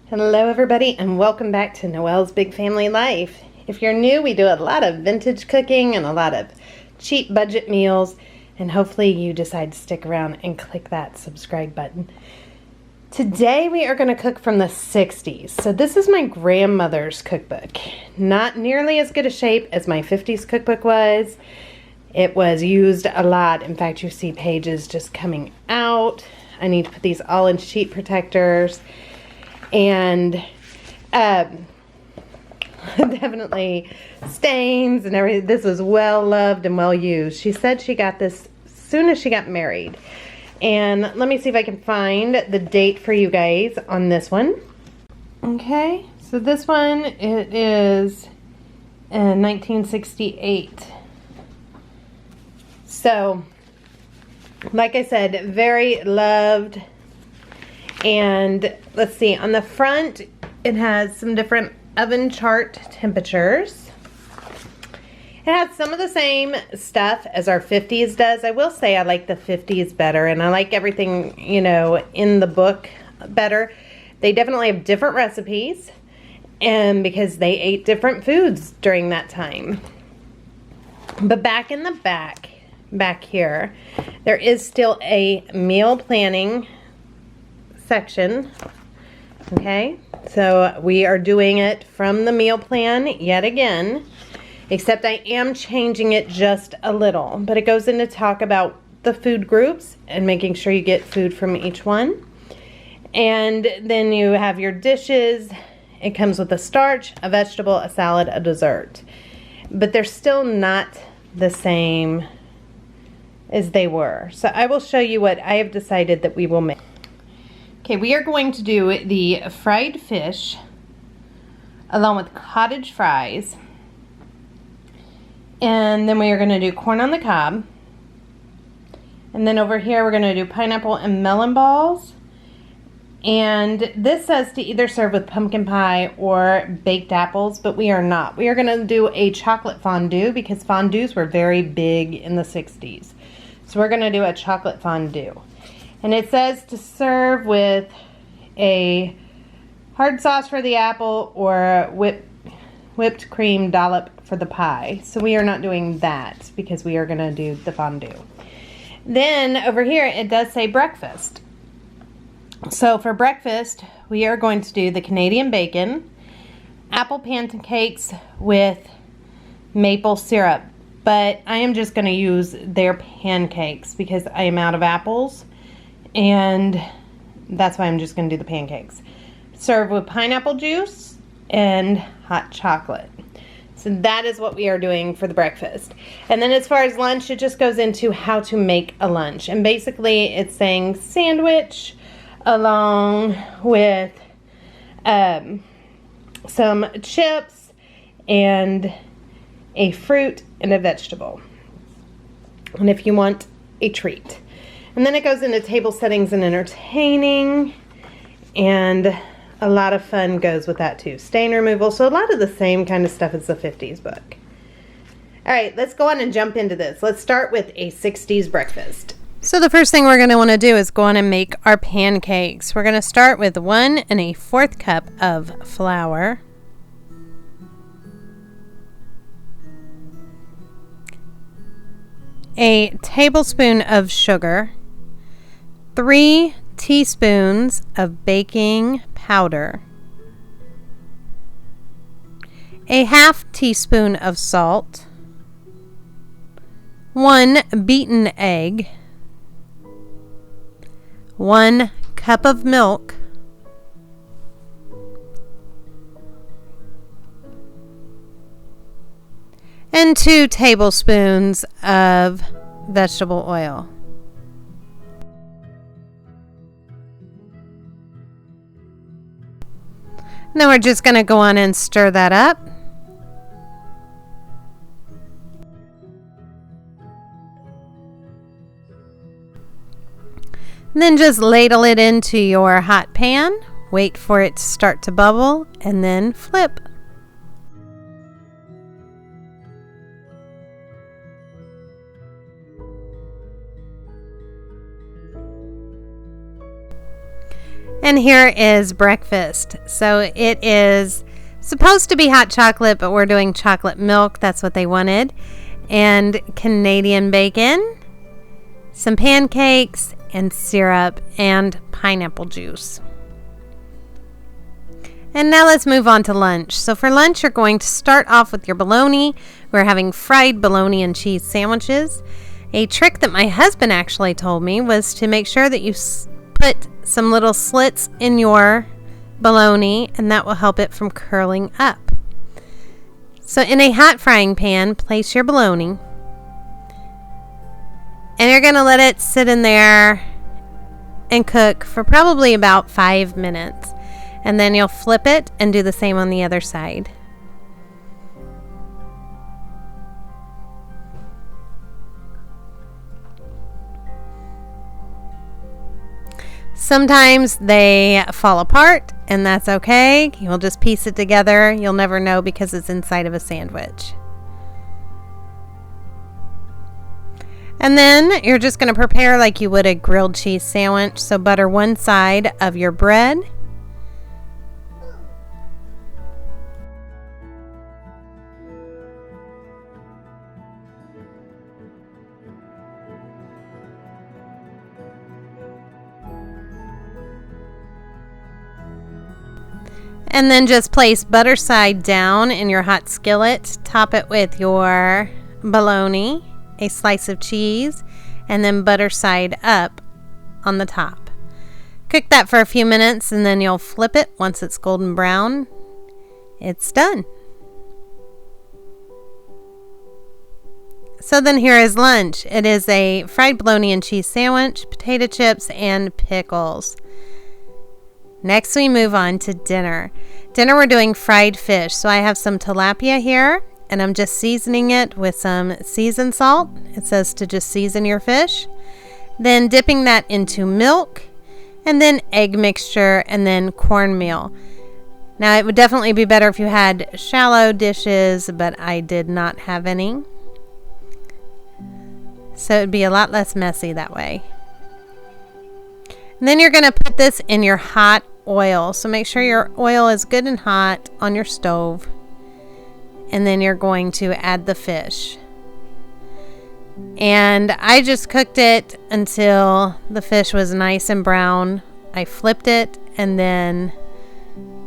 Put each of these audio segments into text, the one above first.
Hello everybody and welcome back to Noel's Big Family Life. If you're new, we do a lot of vintage cooking and a lot of cheap budget meals, and hopefully you decide to stick around and click that subscribe button. Today we are going to cook from the 60s. So this is my grandmother's cookbook. Not nearly as good a shape as my 50s cookbook was. It was used a lot. In fact, you see pages just coming out. I need to put these all in sheet protectors. And definitely stains and everything. This was well loved and well used. She said she got this as soon as she got married. And let me see if I can find the date for you guys on this one. Okay, so this one, it is 1968. So, like I said, very loved. And let's see, on the front it has some different oven chart temperatures. It has some of the same stuff as our 50s does. I will say I like the 50s better, and I like everything, you know, in the book better. They definitely have different recipes, and because they ate different foods during that time. But back in the back here, there is still a meal planning section. Okay, so we are doing it from the meal plan yet again, except I am changing it just a little, but it goes in to talk about the food groups and making sure you get food from each one. And then you have your dishes. It comes with a starch, a vegetable, a salad, a dessert, but they're still not the same as they were. So I will show you what I have decided that we will make. Okay, we are going to do the fried fish along with cottage fries. And then we are going to do corn on the cob. And then over here we're going to do pineapple and melon balls. And this says to either serve with pumpkin pie or baked apples, but we are not. We are going to do a chocolate fondue because fondues were very big in the 60s. So we're going to do a chocolate fondue. And it says to serve with a hard sauce for the apple or whipped cream dollop for the pie. So we are not doing that because we are going to do the fondue. Then over here it does say breakfast. So for breakfast we are going to do the Canadian bacon, apple pancakes with maple syrup. But I am just going to use their pancakes because I am out of apples. And that's why I'm just going to do the pancakes. Serve with pineapple juice and hot chocolate. So that is what we are doing for the breakfast. And then as far as lunch, it just goes into how to make a lunch. And basically it's saying sandwich along with some chips and a fruit and a vegetable. And if you want a treat. And then it goes into table settings and entertaining, and a lot of fun goes with that too. Stain removal, so a lot of the same kind of stuff as the 50s book. All right, let's go on and jump into this. Let's start with a 60s breakfast. So the first thing we're going to want to do is go on and make our pancakes. We're going to start with 1 1/4 cup of flour. A tablespoon of sugar. 3 teaspoons of baking powder, a 1/2 teaspoon of salt, 1 beaten egg, 1 cup of milk, and 2 tablespoons of vegetable oil. Now we're just going to go on and stir that up. And then just ladle it into your hot pan. Wait for it to start to bubble and then flip. And here is breakfast. So it is supposed to be hot chocolate, but we're doing chocolate milk. That's what they wanted. And Canadian bacon, some pancakes, and syrup, and pineapple juice. And now let's move on to lunch. So for lunch, you're going to start off with your bologna. We're having fried bologna and cheese sandwiches. A trick that my husband actually told me was to make sure that you put some little slits in your bologna, and that will help it from curling up. So in a hot frying pan, place your bologna. And you're going to let it sit in there and cook for probably about 5 minutes. And then you'll flip it and do the same on the other side. Sometimes they fall apart, and that's okay. You'll just piece it together. You'll never know because it's inside of a sandwich. And then you're just going to prepare like you would a grilled cheese sandwich. So butter one side of your bread. And then just place butter side down in your hot skillet. Top it with your bologna, a slice of cheese, and then butter side up on the top. Cook that for a few minutes, and then you'll flip it once it's golden brown. It's done. So then here is lunch. It is a fried bologna and cheese sandwich, potato chips, and pickles. Next, we move on to dinner. Dinner, we're doing fried fish. So I have some tilapia here, and I'm just seasoning it with some seasoned salt. It says to just season your fish. Then dipping that into milk, and then egg mixture, and then cornmeal. Now, it would definitely be better if you had shallow dishes, but I did not have any. So it would be a lot less messy that way. And then you're going to put this in your hot oil. So make sure your oil is good and hot on your stove. And then you're going to add the fish. And I just cooked it until the fish was nice and brown. I flipped it and then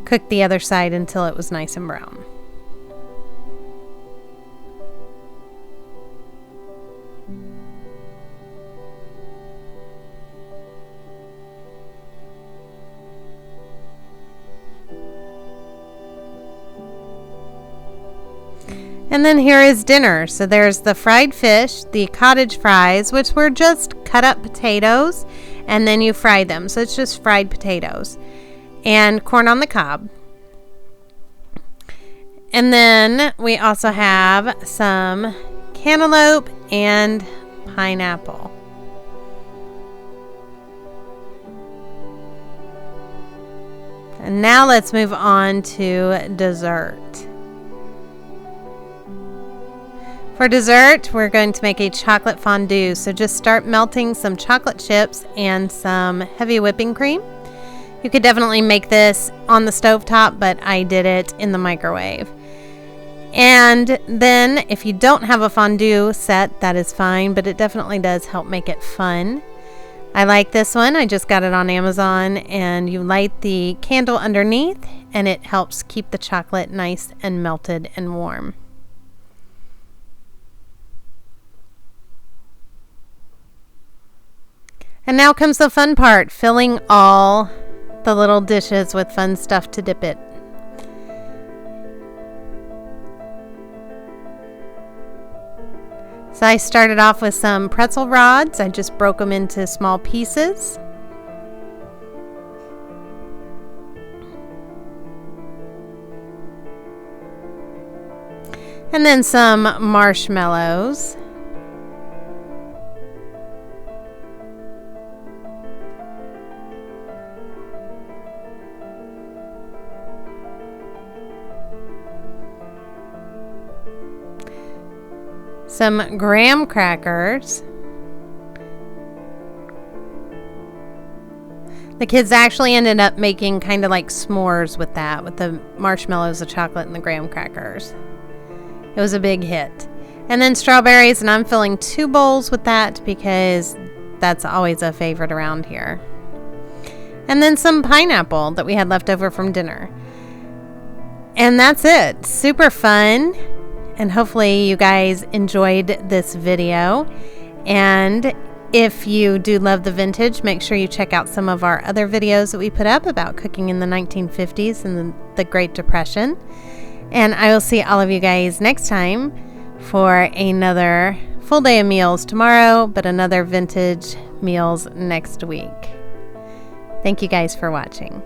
cooked the other side until it was nice and brown. And then here is dinner. So there's the fried fish, the cottage fries, which were just cut up potatoes, and then you fry them. So it's just fried potatoes. And corn on the cob. And then we also have some cantaloupe and pineapple. And now let's move on to dessert. For dessert, we're going to make a chocolate fondue. So just start melting some chocolate chips and some heavy whipping cream. You could definitely make this on the stovetop, but I did it in the microwave. And then if you don't have a fondue set, that is fine, but it definitely does help make it fun. I like this one. I just got it on Amazon, and you light the candle underneath, and it helps keep the chocolate nice and melted and warm. And now comes the fun part, filling all the little dishes with fun stuff to dip it. So I started off with some pretzel rods. I just broke them into small pieces. And then some marshmallows. Some graham crackers. The kids actually ended up making kind of like s'mores with that, with the marshmallows, the chocolate, and the graham crackers. It was a big hit. And then strawberries, and I'm filling 2 bowls with that because that's always a favorite around here. And then some pineapple that we had left over from dinner. And that's it. Super fun. And hopefully you guys enjoyed this video. And if you do love the vintage, make sure you check out some of our other videos that we put up about cooking in the 1950s and the Great Depression. And I will see all of you guys next time for another full day of meals tomorrow, but another vintage meals next week. Thank you guys for watching.